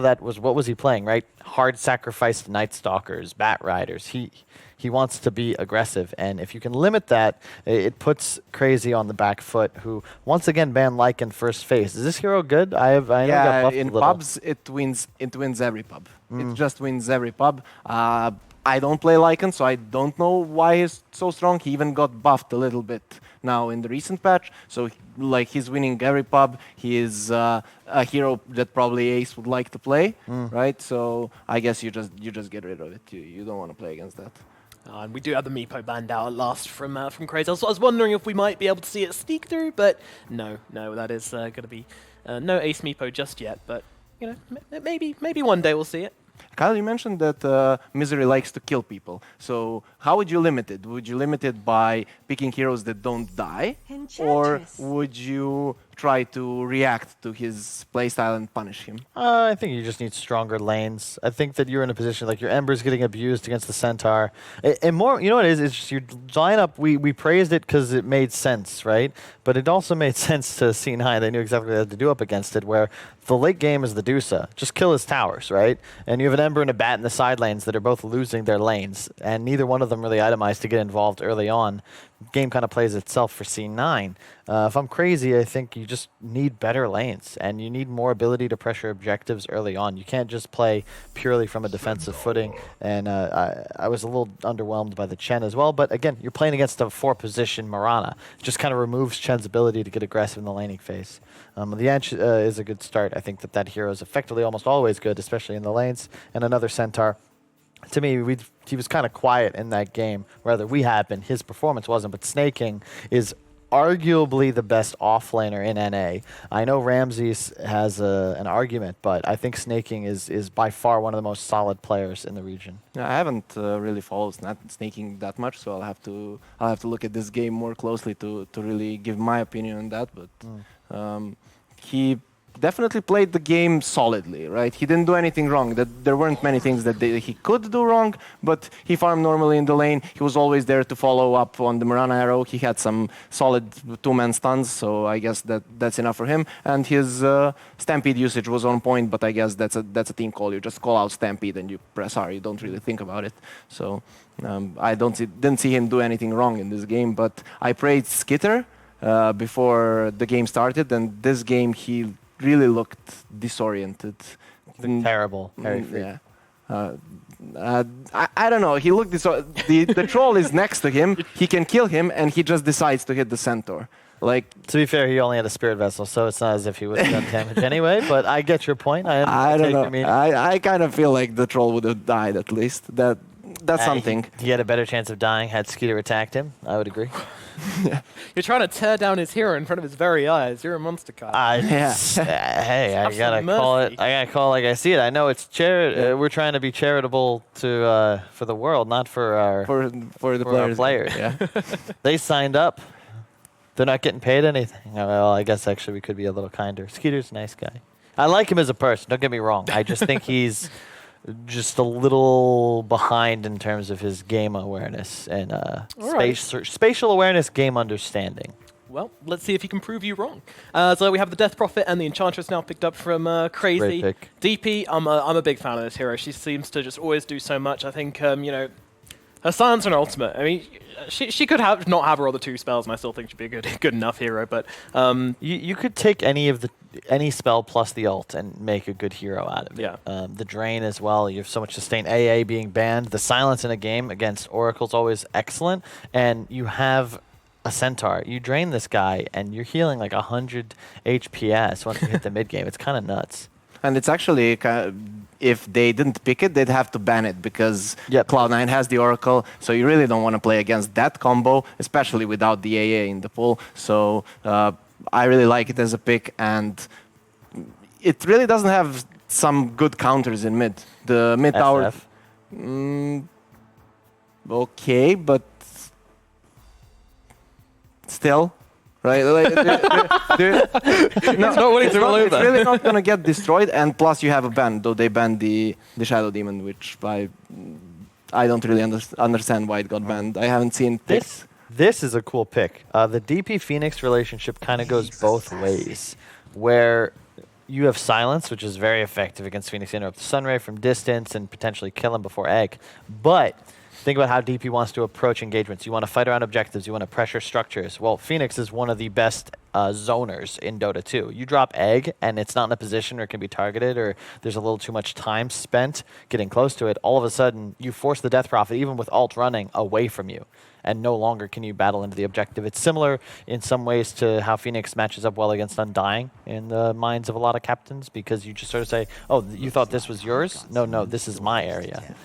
that was what was he playing, right? Hard sacrificed Night Stalkers, Bat Riders. He wants to be aggressive, and if you can limit that, it puts Crazy on the back foot, who once again banned Lycan first phase. Is this hero good? I know he got buffed in a little. pubs it wins every pub. It just wins every pub. I don't play Lycan, so I don't know why he's so strong. He even got buffed a little bit now in the recent patch, so like he's winning every pub. He is a hero that probably Ace would like to play, right? So I guess you just get rid of it. You don't want to play against that. And we do have the Meepo banned out at last from Crazy. I was wondering if we might be able to see it sneak through, but no, that is going to be no Ace Meepo just yet. But you know, maybe one day we'll see it. Kyle, you mentioned that Misery likes to kill people. So how would you limit it? Would you limit it by picking heroes that don't die? Or would you try to react to his playstyle and punish him? I think you just need stronger lanes. I think that you're in a position like your Ember's getting abused against the Centaur. And more, you know what it is? It's just your lineup, we praised it because it made sense, right? But it also made sense to C9. They knew exactly what they had to do up against it, where the late game is the Dusa. Just kill his towers, right? And you have an Ember and a Bat in the side lanes that are both losing their lanes, and neither one of them really itemized to get involved early on. Game kind of plays itself for C9. If I'm Crazy, I think you just need better lanes, and you need more ability to pressure objectives early on. You can't just play purely from a defensive footing, and I was a little underwhelmed by the Chen as well, but again, you're playing against a 4-position Mirana. It just kind of removes Chen's ability to get aggressive in the laning phase. The Anch is a good start. I think that hero is effectively almost always good, especially in the lanes, and another Centaur. To me, he was kind of quiet in that game. Rather, we have been. His performance wasn't, but Snaking is arguably the best offlaner in NA. I know Ramses has an argument, but I think Snaking is by far one of the most solid players in the region. Yeah, I haven't really followed Snaking that much, so I'll have to look at this game more closely to really give my opinion on that. But he definitely played the game solidly, right? He didn't do anything wrong. There weren't many things that he could do wrong, but he farmed normally in the lane. He was always there to follow up on the Mirana arrow. He had some solid two-man stuns, so I guess that's enough for him. And his Stampede usage was on point, but I guess that's a team call. You just call out Stampede and you press R. You don't really think about it. So I didn't see him do anything wrong in this game, but I praised Skitter before the game started, and this game he really looked disoriented. Terrible. Very free. Yeah. I don't know. He looked the troll is next to him. He can kill him, and he just decides to hit the Centaur. Like, to be fair, he only had a Spirit Vessel, so it's not as if he would have done damage anyway. But I get your point. I don't know. I kind of feel like the troll would have died at least. That's something. He had a better chance of dying had Skeeter attacked him. I would agree. Yeah. You're trying to tear down his hero in front of his very eyes. You're a monster, Kyle. Hey, I gotta call it. I gotta call it like I see it. I know it's we're trying to be charitable to for the world, not for our the players. Yeah. They signed up. They're not getting paid anything. Well, I guess actually we could be a little kinder. Skeeter's a nice guy. I like him as a person. Don't get me wrong. I just think he's just a little behind in terms of his game awareness and spatial awareness, game understanding. Well, let's see if he can prove you wrong. So we have the Death Prophet and the Enchantress now picked up from Crazy. Great pick. DP, I'm a big fan of this hero. She seems to just always do so much. I think, you know, her Silence and Ultimate, I mean, she could not have her other two spells, and I still think she'd be a good enough hero. But you could take any spell plus the ult and make a good hero out of it. Yeah. The Drain as well. You have so much sustain. AA being banned. The Silence in a game against Oracle's always excellent, and you have a Centaur. You drain this guy, and you're healing like 100 HPS once you hit the mid game. It's kind of nuts. And it's actually, if they didn't pick it, they'd have to ban it because Cloud9 has the Oracle, so you really don't want to play against that combo, especially without the AA in the pool. So I really like it as a pick, and it really doesn't have some good counters in mid. The mid tower... okay, but still... Right, it's really not gonna get destroyed, and plus you have a ban. Though they banned the Shadow Demon, which I don't really understand why it got banned. I haven't seen this. This is a cool pick. The DP Phoenix relationship kind of goes both ways, where you have silence, which is very effective against Phoenix. Interrupt the Sunray from distance and potentially kill him before egg. But think about how DP wants to approach engagements. You want to fight around objectives. You want to pressure structures. Well, Phoenix is one of the best zoners in Dota 2. You drop egg, and it's not in a position or it can be targeted, or there's a little too much time spent getting close to it. All of a sudden, you force the Death Prophet, even with ult running, away from you. And no longer can you battle into the objective. It's similar in some ways to how Phoenix matches up well against Undying in the minds of a lot of captains, because you just sort of say, oh, you thought this was yours? No, this is my area.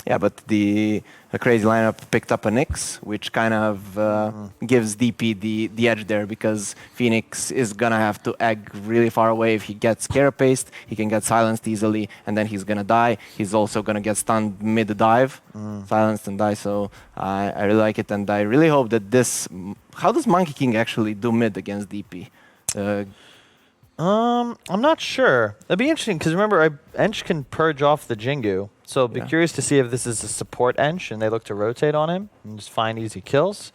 Yeah, but the crazy lineup picked up a Nyx, which kind of gives DP the edge there, because Phoenix is gonna have to egg really far away. If he gets Carapaced, he can get silenced easily, and then he's gonna die. He's also gonna get stunned mid-dive, silenced and die, so I really like it, and I really hope that this... How does Monkey King actually do mid against DP? I'm not sure. That'd be interesting, because remember, Ench can purge off the Jingu, so I'd be curious to see if this is a support Ench and they look to rotate on him and just find easy kills.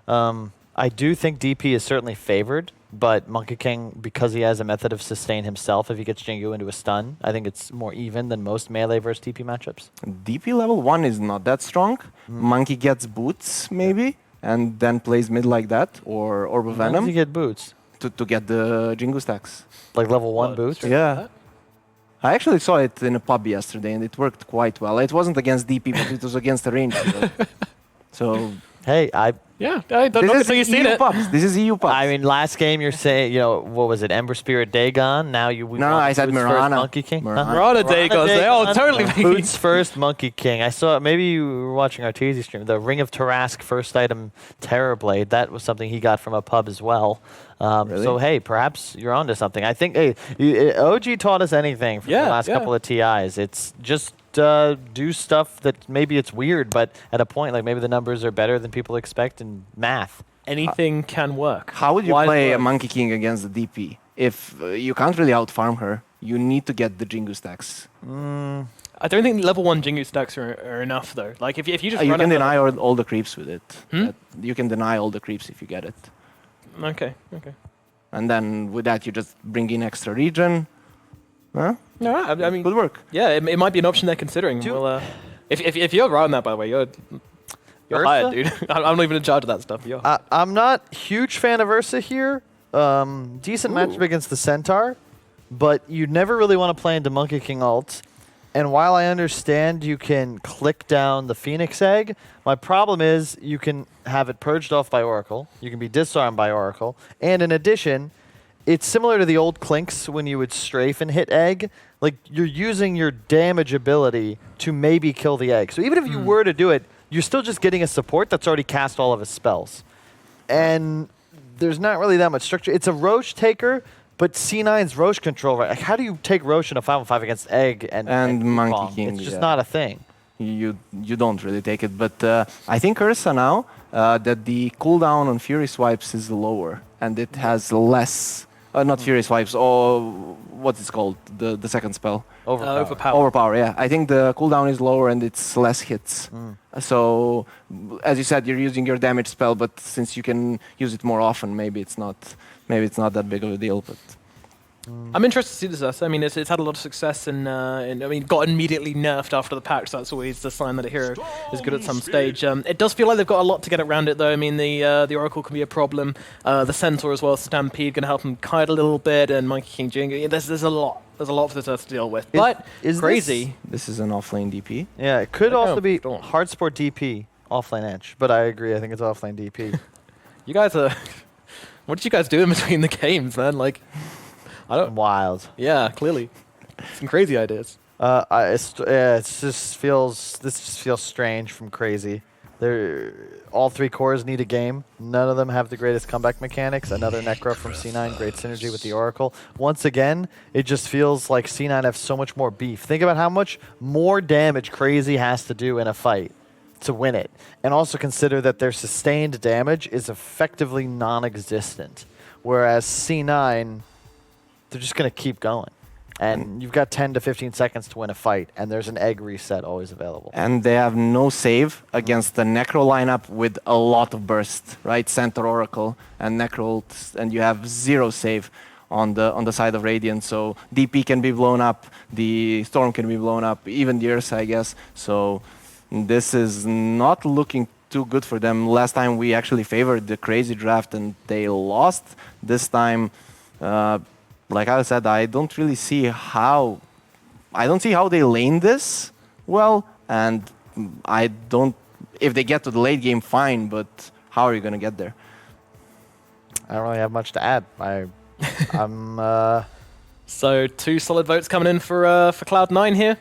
I do think DP is certainly favored, but Monkey King, because he has a method of sustain himself, if he gets Jingu into a stun, I think it's more even than most melee versus DP matchups. DP level 1 is not that strong. Monkey gets boots, maybe, and then plays mid like that, or Orb of How does Venom he get boots? to get the Jingu stacks. Like level 1 boots? Yeah. I actually saw it in a pub yesterday, and it worked quite well. It wasn't against DP, but it was against a range hero. So... Hey, Yeah, I don't know this you've is seen EU it. pubs. This is EU pubs. I mean, last game you're saying, what was it, Ember Spirit Dagon? Now you... No, I said Boots Mirana. First, Monkey King? Mirana. Rana Dagos, they all totally Boots first, Monkey King. I saw, maybe you were watching Arteezy stream, the Ring of Tarask first item Terrorblade. That was something he got from a pub as well. Really? So, hey, perhaps you're onto something. I think, hey, OG taught us anything from the last couple of TIs. It's just do stuff that maybe it's weird, but at a point, like maybe the numbers are better than people expect in math. Anything can work. How would you Why play a work? Monkey King against the DP? If you can't really outfarm her, you need to get the Jingu stacks. I don't think level 1 Jingu stacks are enough, though. Like, if you just You run can it- deny all the creeps with it. You can deny all the creeps if you get it. Okay. And then with that, you just bring in extra regen. Huh? No, I mean... Good work. Yeah, it might be an option they're considering. Well, if you're around that, by the way, you're hired, dude. I'm not even in charge of that stuff. I'm not a huge fan of Ursa here. Decent matchup against the Centaur, but you never really want to play into Monkey King ult. And while I understand you can click down the Phoenix Egg, my problem is you can have it purged off by Oracle. You can be disarmed by Oracle. And in addition, it's similar to the old Clinks when you would strafe and hit Egg. Like, you're using your damage ability to maybe kill the Egg. So even if you were to do it, you're still just getting a support that's already cast all of his spells. And there's not really that much structure. It's a Roche taker, but C9's Roche control, right? Like, how do you take Roche in a 5-on-5 against Egg and Monkey Wukong? King? It's just not a thing. You don't really take it. But I think Ursa now, that the cooldown on Fury Swipes is lower, and it has less... not Fury Swipes, or what's it called? The second spell. Overpower, yeah. I think the cooldown is lower and it's less hits. So, as you said, you're using your damage spell, but since you can use it more often, maybe it's not that big of a deal. But I'm interested to see this. I mean, it's had a lot of success, and I mean, got immediately nerfed after the patch. So that's always the sign that a hero is good at some stage. It does feel like they've got a lot to get around it, though. I mean, the Oracle can be a problem. The Centaur as well, Stampede, going to help them kite a little bit, and Monkey King Jingu. There's a lot. There's a lot for this Earth to deal with. But is crazy. this is an offlane DP. Yeah, it could I also know, be don't. hard sport DP, offlane edge. But I agree, I think it's offlane DP. You guys are... What did you guys do in between the games, man? Like, I don't... Wild. Yeah, clearly. Some crazy ideas. This just feels strange from crazy. All three cores need a game. None of them have the greatest comeback mechanics. Another Necro from C9, great synergy with the Oracle. Once again, it just feels like C9 have so much more beef. Think about how much more damage Crazy has to do in a fight to win it. And also consider that their sustained damage is effectively non-existent. Whereas C9, they're just going to keep going. And you've got 10 to 15 seconds to win a fight, and there's an egg reset always available. And they have no save against the Necro lineup with a lot of burst, right? Centaur Oracle and Necro ult, and you have 0 save. on the side of Radiant. So DP can be blown up, the Storm can be blown up, even the Ursa, I guess. So this is not looking too good for them. Last time we actually favored the crazy draft and they lost. This time, like I said, I don't see how they lane this well, and if they get to the late game, fine, but how are you going to get there? I don't really have much to add. I'm So 2 solid votes coming in for Cloud9 here.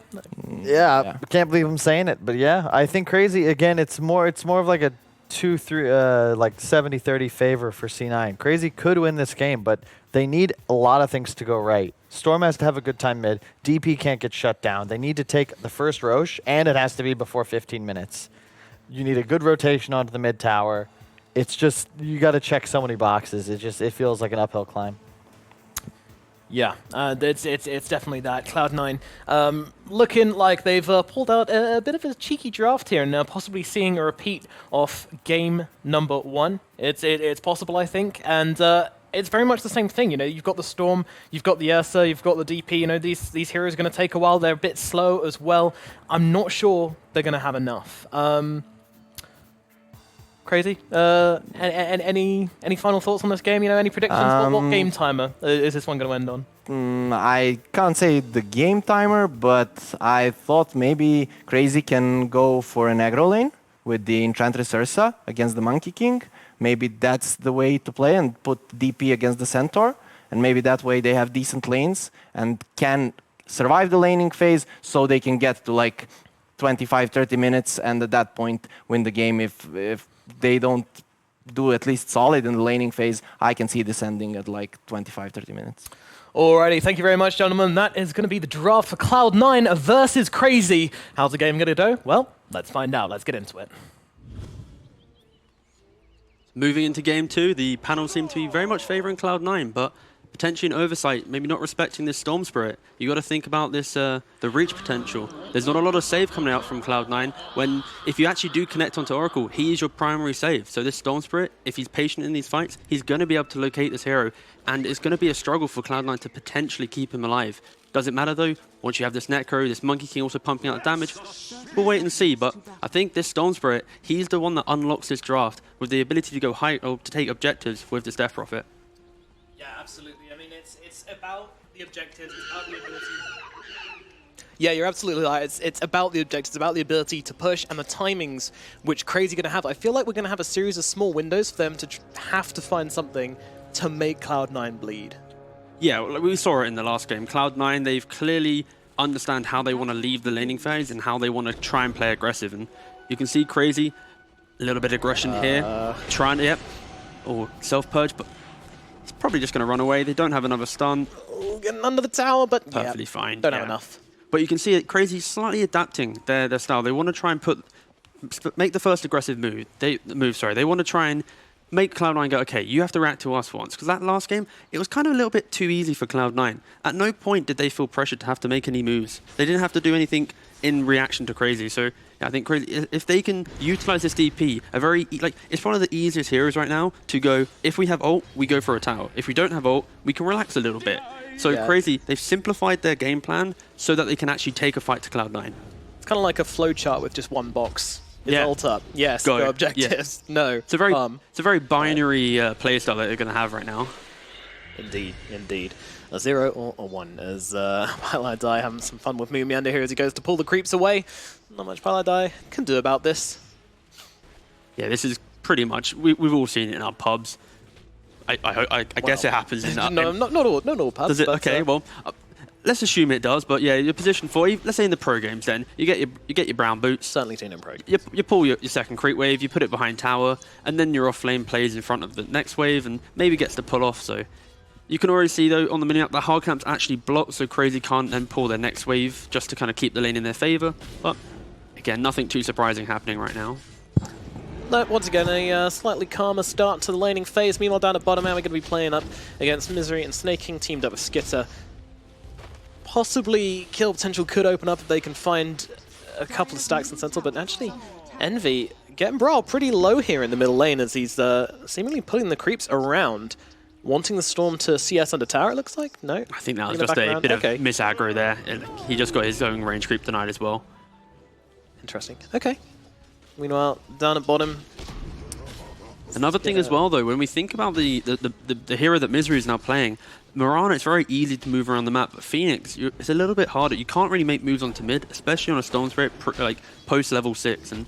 yeah, I can't believe I'm saying it, but yeah, I think Crazy again. It's more of like a 2-3 like 70-30 favor for C9. Crazy could win this game, but they need a lot of things to go right. Storm has to have a good time mid. DP can't get shut down. They need to take the first Roche, and it has to be before 15 minutes. You need a good rotation onto the mid tower. It's just, you got to check so many boxes. It feels like an uphill climb. Yeah, it's definitely that. Cloud9 looking like they've pulled out a bit of a cheeky draft here, and possibly seeing a repeat of game number 1. It's possible, I think, and it's very much the same thing. You know, you've got the Storm, you've got the Ursa, you've got the DP. You know, these heroes are going to take a while. They're a bit slow as well. I'm not sure they're going to have enough. Crazy. Any final thoughts on this game? You know, any predictions? What game timer is this one going to end on? I can't say the game timer, but I thought maybe Crazy can go for an aggro lane with the Enchantress Ursa against the Monkey King. Maybe that's the way to play, and put DP against the Centaur, and maybe that way they have decent lanes and can survive the laning phase, so they can get to like 25-30 minutes, and at that point win the game. If they don't do at least solid in the laning phase, I can see this ending at like 25-30 minutes. Alrighty, thank you very much, gentlemen. That is going to be the draft for Cloud9 versus Crazy. How's the game going to go? Well, let's find out. Let's get into it. Moving into game 2, the panel seemed to be very much favouring Cloud9, but potentially an oversight, maybe not respecting this Storm Spirit. You got to think about this, the reach potential. There's not a lot of save coming out from Cloud9. When, if you actually do connect onto Oracle, he is your primary save. So this Storm Spirit, if he's patient in these fights, he's going to be able to locate this hero, and it's going to be a struggle for Cloud9 to potentially keep him alive. Does it matter though? Once you have this Necro, this Monkey King also pumping out damage, we'll wait and see. But I think this Storm Spirit, he's the one that unlocks this draft with the ability to go high or to take objectives with this Death Prophet. Yeah, absolutely. I mean, it's about the objectives, it's about the ability. Yeah, you're absolutely right. It's about the objectives, it's about the ability to push and the timings which Crazy going to have. I feel like we're going to have a series of small windows for them to have to find something to make Cloud9 bleed. Yeah, we saw it in the last game. Cloud9, they've clearly understand how they want to leave the laning phase and how they want to try and play aggressive. And you can see Crazy, a little bit of aggression here, trying to, yep, or self-purge, but he's probably just going to run away. They don't have another stun. Ooh, getting under the tower, but perfectly fine. Don't have enough. But you can see it, Crazy slightly adapting their style. They want to try and make the first aggressive move. They want to try and make Cloud9 go, okay, you have to react to us once. Because that last game, it was kind of a little bit too easy for Cloud9. At no point did they feel pressured to have to make any moves. They didn't have to do anything in reaction to Crazy. So yeah, I think Crazy, if they can utilize this DP, it's one of the easiest heroes right now to go, if we have ult, we go for a tower. If we don't have ult, we can relax a little bit. So Crazy, they've simplified their game plan so that they can actually take a fight to Cloud9. It's kind of like a flowchart with just one box. Ult up. Yes, go objectives. Yeah. No. It's a very binary playstyle that they're going to have right now. Indeed, indeed. A 0 or a 1 as Paladai having some fun with Moomiander here as he goes to pull the creeps away. Not much Paladai can do about this. Yeah, this is pretty much, we've all seen it in our pubs. I guess it happens in our... not all pubs. Does it? Okay, well... let's assume it does, but yeah, your position 4, let's say in the pro games then, you get your brown boots. Certainly seen in pro games. You pull your second creep wave, you put it behind tower, and then your off lane plays in front of the next wave and maybe gets the pull off. So you can already see though on the mini-map, the hard camp's actually blocked, so Crazy can't then pull their next wave just to kind of keep the lane in their favor. But again, nothing too surprising happening right now. No, once again, a slightly calmer start to the laning phase. Meanwhile, down at bottom, now we're going to be playing up against Misery and Snake King, teamed up with Skitter. Possibly kill potential could open up if they can find a couple of stacks in Sentinel, but actually Envy getting Brawl pretty low here in the middle lane as he's seemingly pulling the creeps around. wanting the Storm to CS under tower, it looks like? No? I think that was Bringing it just back a around? bit Okay. of misaggro there. He just got his own range creep denied as well. Interesting. Okay. Meanwhile, down at bottom. Another thing as well, though, when we think about the hero that Misery is now playing, Mirana, it's very easy to move around the map, but Phoenix, it's a little bit harder. You can't really make moves onto mid, especially on a Storm Spirit, like post level 6. And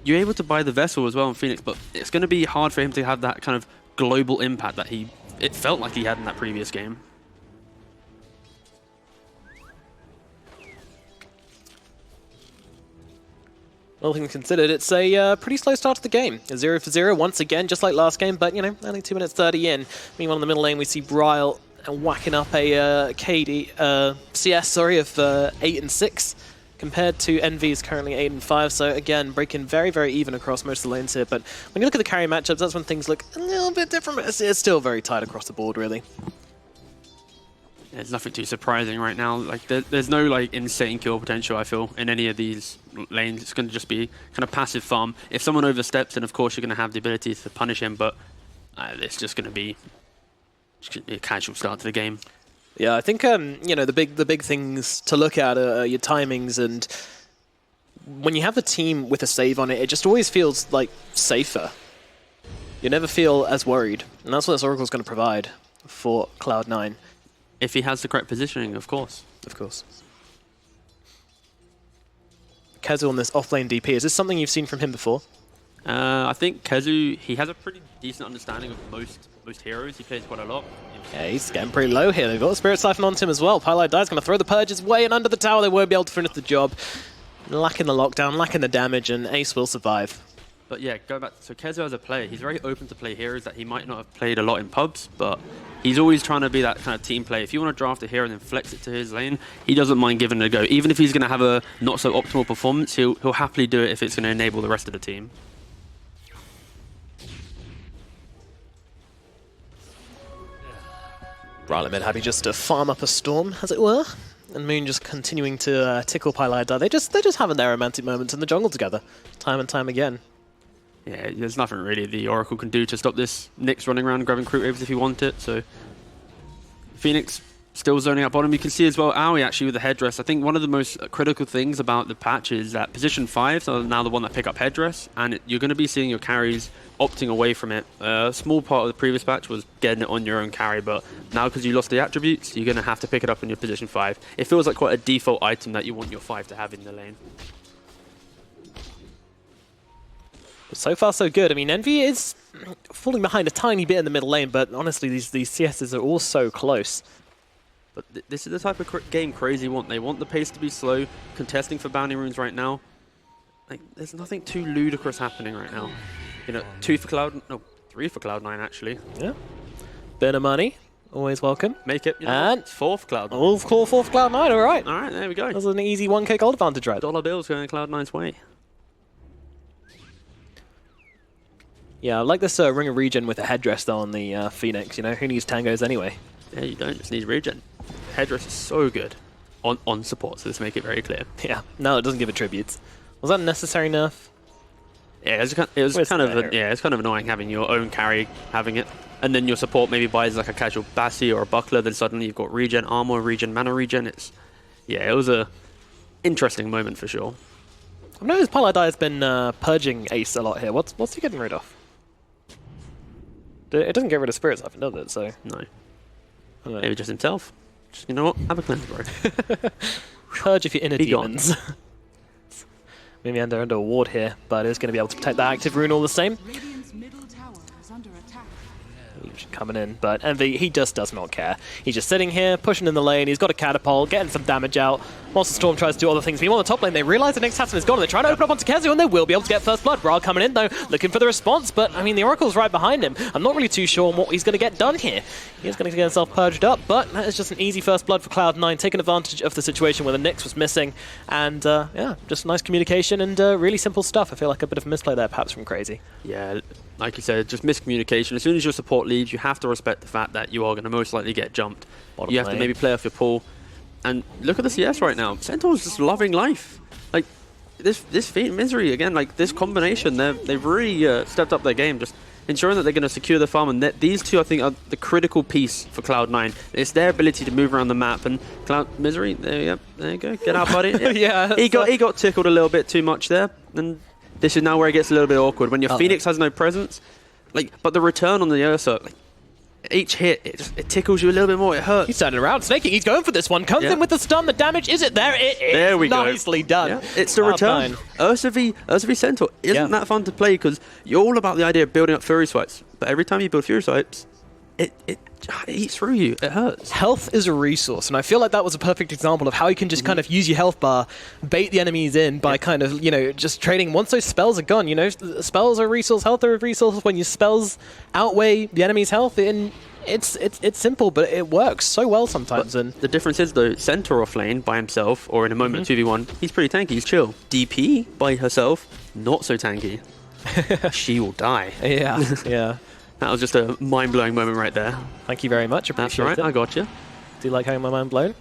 you're able to buy the Vessel as well in Phoenix, but it's going to be hard for him to have that kind of global impact that it felt like he had in that previous game. All things considered, it's a pretty slow start to the game. A 0-for-0 once again, just like last game, but, you know, only 2 minutes 30 in. Meanwhile, in the middle lane, we see Bryle whacking up a CS of 8 and 6, compared to Envy's currently 8 and 5. So again, breaking very, very even across most of the lanes here. But when you look at the carry matchups, that's when things look a little bit different. But it's still very tight across the board, really. There's nothing too surprising right now. Like there's no like insane kill potential, I feel, in any of these lanes. It's going to just be kind of passive farm. If someone oversteps, then of course you're going to have the ability to punish him, but it's just going to be a casual start to the game. Yeah, I think you know, the big things to look at are your timings, and when you have the team with a save on it, it just always feels like safer. You never feel as worried, and that's what this Oracle's going to provide for Cloud9. If he has the correct positioning, of course. Of course. Kezu on this offlane DP, is this something you've seen from him before? I think Kezu, he has a pretty decent understanding of most heroes. He plays quite a lot. Yeah, he's getting pretty low here. They've got the Spirit Siphon onto him as well. Pylite Dive's going to throw the Purges way and under the tower. They won't be able to finish the job. Lacking the lockdown, lacking the damage, and Ace will survive. But yeah, going back, so Kezu as a player, he's very open to play heroes that he might not have played a lot in pubs, but he's always trying to be that kind of team player. If you want to draft a hero and then flex it to his lane, he doesn't mind giving it a go. Even if he's going to have a not so optimal performance, he'll happily do it if it's going to enable the rest of the team. Bryle mid happy just to farm up a storm, as it were. And Moon just continuing to tickle Pylite Dive. They're just having their romantic moments in the jungle together, time and time again. Yeah, there's nothing really the Oracle can do to stop this. Nyx running around grabbing creep waves if he want it, so Phoenix still zoning up bottom. You can see as well Aoi actually with the headdress. I think one of the most critical things about the patch is that position 5 are now the one that pick up headdress, and you're going to be seeing your carries opting away from it. A small part of the previous patch was getting it on your own carry, but now because you lost the attributes, you're going to have to pick it up in your position 5. It feels like quite a default item that you want your 5 to have in the lane. So far, so good. I mean, Envy is falling behind a tiny bit in the middle lane, but honestly, these CSs are all so close. But this is the type of game Crazy want. They want the pace to be slow, contesting for bounty runes right now. Like, there's nothing too ludicrous happening right now. You know, 3 for Cloud9 actually. Yeah. Bit of money, always welcome. Make it, you know, And 4 for Cloud9. all call for Cloud9, all right. All right, there we go. That was an easy 1k gold advantage, right? Dollar bills going Cloud9's way. Yeah, I like this ring of regen with a headdress though on the Phoenix. You know, who needs tangos anyway? Yeah, you don't just need regen. Headdress is so good on support, so let's make it very clear. Yeah, no, it doesn't give attributes. Was that a necessary nerf? Yeah, it's kind of annoying having your own carry having it, and then your support maybe buys like a casual Bassi or a Buckler, then suddenly you've got regen armor, regen mana regen. It was a interesting moment for sure. I've noticed Pylite has been purging Ace a lot here. What's he getting rid of? It doesn't get rid of Spirit Siphon, does it? So No. I don't know. Maybe just himself. Just, you know what? Have a cleanse, bro. Purge of your inner Be gone. demons. Maybe under a ward here, but it's going to be able to protect that active rune all the same. Radiant's middle tower is under attack. Coming in, but Envy, he just does not care. He's just sitting here, pushing in the lane. He's got a catapult, getting some damage out. Whilst the Storm tries to do other things. Meanwhile, on the top lane, they realize the next Assassin is gone, and they're trying to open up onto Kezu, and they will be able to get first blood. Bryle coming in, though, looking for the response, but, I mean, the Oracle's right behind him. I'm not really too sure on what he's going to get done here. He's going to get himself purged up, but that is just an easy first blood for Cloud9, taking advantage of the situation where the Nyx was missing, and, yeah, just nice communication and really simple stuff. I feel like a bit of misplay there, perhaps, from Crazy. Yeah, like you said, just miscommunication. As soon as your support leaves, you have to respect the fact that you are going to most likely get jumped. Bottom you have lane. to maybe play off your pull. And look at the CS right now. Centaur's just loving life. Like, this Misery, again, like, this combination, they've really stepped up their game. Just ensuring that they're going to secure the farm. And these two, I think, are the critical piece for Cloud9. It's their ability to move around the map. And Misery, there you go. Get out, buddy. Yeah, he got tickled a little bit too much there. And this is now where it gets a little bit awkward. When your Phoenix has no presence, but the return on the Ursa, each hit, it tickles you a little bit more. It hurts. He's turning around, snaking. He's going for this one. Comes in with the stun. The damage, is it there? It is. There we go. Nicely done. Yeah. It's the return. Ursa v Centaur isn't that fun to play because you're all about the idea of building up Fury Swipes. But every time you build Fury Swipes, it eats through you. It hurts. Health is a resource, and I feel like that was a perfect example of how you can just kind of use your health bar, bait the enemies in by kind of, just trading. Once those spells are gone, spells are a resource, health are a resource. When your spells outweigh the enemy's health, it's simple, but it works so well sometimes. And the difference is, though, Centaur off lane by himself, or in a moment 2v1, he's pretty tanky, he's chill. DP by herself, not so tanky. She will die. Yeah. That was just a mind-blowing moment right there. Thank you very much. Appreciate That's right, it. I got you. Do you like having my mind blown?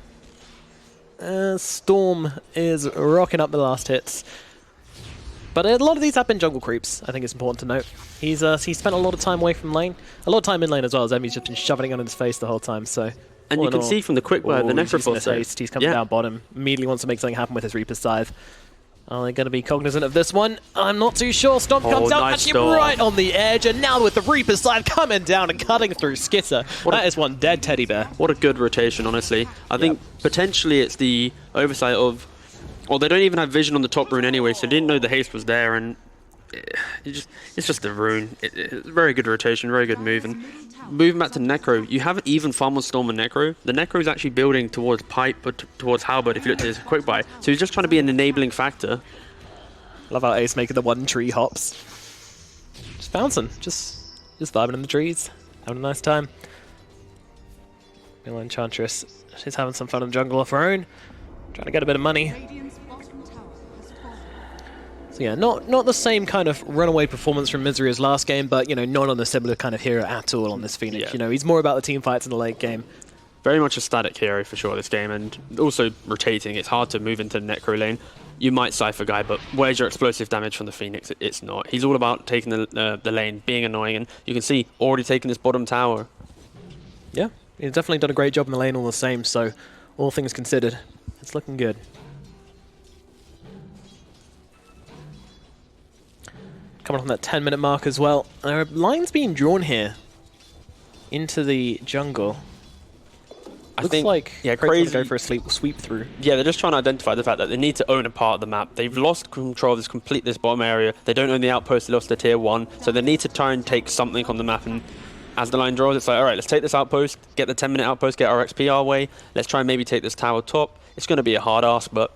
Storm is rocking up the last hits. But a lot of these have been jungle creeps, I think it's important to note. He's spent a lot of time away from lane. A lot of time in lane as well, as Emmy's just been shoving it on his face the whole time, so... And you can see from the quick buy of the Necrophos, he's coming down bottom, immediately wants to make something happen with his Reaper's Scythe. Are they going to be cognizant of this one? I'm not too sure. Stomp comes out, nice actually Storm. right on the edge, and now with the Reaper's Scythe coming down and cutting through Skitter. That is one dead teddy bear. What a good rotation, honestly. I think potentially it's the oversight of... Well, they don't even have vision on the top rune anyway, so they didn't know the haste was there, and it's just the rune. Very good rotation, very good move. And moving back to Necro, you haven't even farmed on Storm and Necro. The Necro is actually building towards Pipe, but towards Halberd if you look at his quick buy. So he's just trying to be an enabling factor. Love how Ace making the one tree hops. Just bouncing, just vibing in the trees, having a nice time. Mill Enchantress, she's having some fun in jungle of her own, trying to get a bit of money. Radiant's bottom tower has fallen. So yeah, not the same kind of runaway performance from Misery as last game, but not on a similar kind of hero at all on this Phoenix. Yeah. He's more about the team fights in the late game. Very much a static hero for sure this game, and also rotating. It's hard to move into Necro lane. You might Cypher guy, but where's your explosive damage from the Phoenix? It's not. He's all about taking the lane, being annoying, and you can see already taking this bottom tower. Yeah, he's definitely done a great job in the lane all the same, so all things considered, it's looking good. Coming on that 10-minute mark as well. There are lines being drawn here into the jungle. I Looks think, like Crazy go for a sweep through. Yeah, they're just trying to identify the fact that they need to own a part of the map. They've lost control of this bottom area. They don't own the outpost. They lost their tier 1, so they need to try and take something on the map. And as the line draws, it's like, all right, let's take this outpost, get the 10-minute outpost, get our XP our way. Let's try and maybe take this tower top. It's going to be a hard ask, but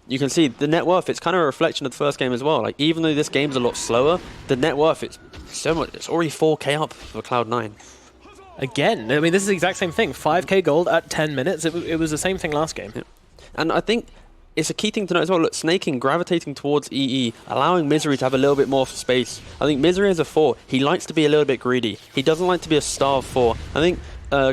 you can see the net worth. It's kind of a reflection of the first game as well. Like, even though this game's a lot slower, the net worth, it's so much. It's already 4K up for Cloud9. Again, I mean, this is the exact same thing. 5k gold at 10 minutes. It was the same thing last game. Yeah. And I think it's a key thing to note as well. Look, snaking, gravitating towards EE, allowing Misery to have a little bit more space. I think Misery as a 4, he likes to be a little bit greedy. He doesn't like to be a starve 4. I think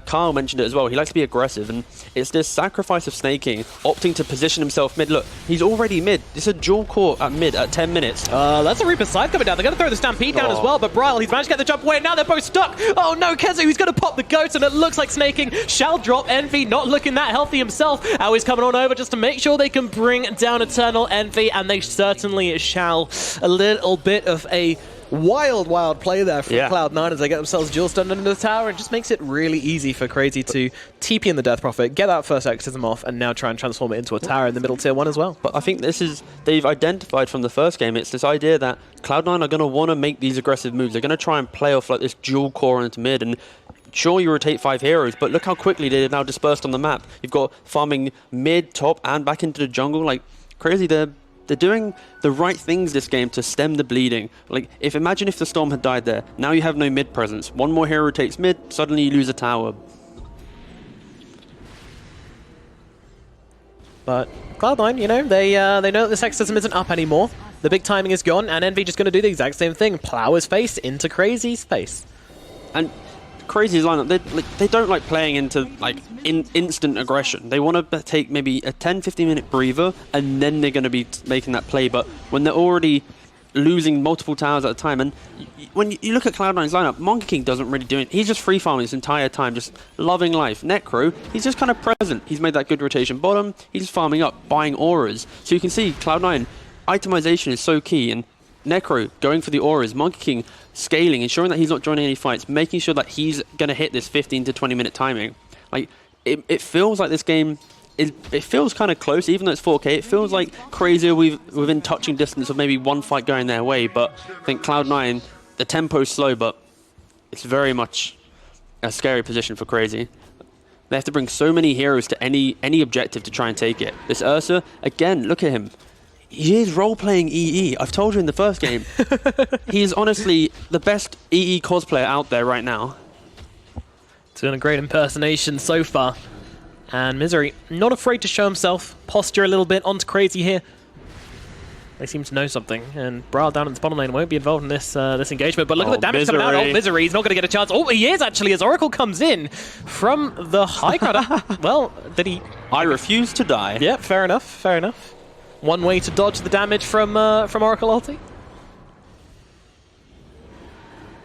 Kyle mentioned it as well. He likes to be aggressive, and it's this sacrifice of snaking, opting to position himself mid. Look, he's already mid. It's a dual core at mid at 10 minutes. That's a Reaper's Scythe coming down. They're going to throw the Stampede down as well, but Bryle, he's managed to get the jump away, and now they're both stuck. Oh no, Kezu, he's going to pop the goats, and it looks like snaking shall drop. Envy not looking that healthy himself. He's coming on over just to make sure they can bring down Eternal Envy, and they certainly shall. A little bit of a wild play there from Cloud9 as they get themselves dual stunned under the tower. It just makes it really easy for Crazy to TP in the Death Prophet, get that first exorcism off, and now try and transform it into a tower in the middle tier 1 as well. But I think they've identified from the first game, it's this idea that Cloud9 are going to want to make these aggressive moves. They're going to try and play off like this dual core into mid, and sure, you rotate 5 heroes, but look how quickly they're now dispersed on the map. You've got farming mid, top, and back into the jungle. Like, Crazy, they're doing the right things this game to stem the bleeding. Like, imagine if the Storm had died there. Now you have no mid presence. One more hero takes mid, suddenly you lose a tower. But Cloud9, they know that this exorcism isn't up anymore. The big timing is gone, and Envy just going to do the exact same thing. Plow his face into Crazy's face. And Crazy's lineup, they don't like playing into instant aggression. They want to take maybe a 10-15 minute breather, and then they're going to be making that play. But when they're already losing multiple towers at a time. And when you look at Cloud9's lineup, Monkey King doesn't really do it. He's just free farming this entire time, just loving life. Necro, he's just kind of present. He's made that good rotation bottom. He's just farming up, buying auras. So you can see Cloud9 itemization is so key. And Necro going for the auras, Monkey King scaling, ensuring that he's not joining any fights, making sure that he's going to hit this 15 to 20 minute timing. Like, it feels like this game it feels kind of close, even though it's 4K. It feels like crazier within touching distance of maybe one fight going their way. But I think Cloud9, the tempo's slow, but it's very much a scary position for Crazy. They have to bring so many heroes to any objective to try and take it. This Ursa, again, look at him. He is role-playing EE. I've told you in the first game. He is honestly the best EE cosplayer out there right now. Doing a great impersonation so far. And Misery, not afraid to show himself, posture a little bit onto Crazy here. They seem to know something, and Brawl down in the bottom lane won't be involved in this this engagement. But look at the damage coming out. Oh, Misery, he's not going to get a chance. Oh, he is actually, as Oracle comes in from the high ground. Well, did he... I refuse to die. Yeah, fair enough, fair enough. One way to dodge the damage from Oracle ulti.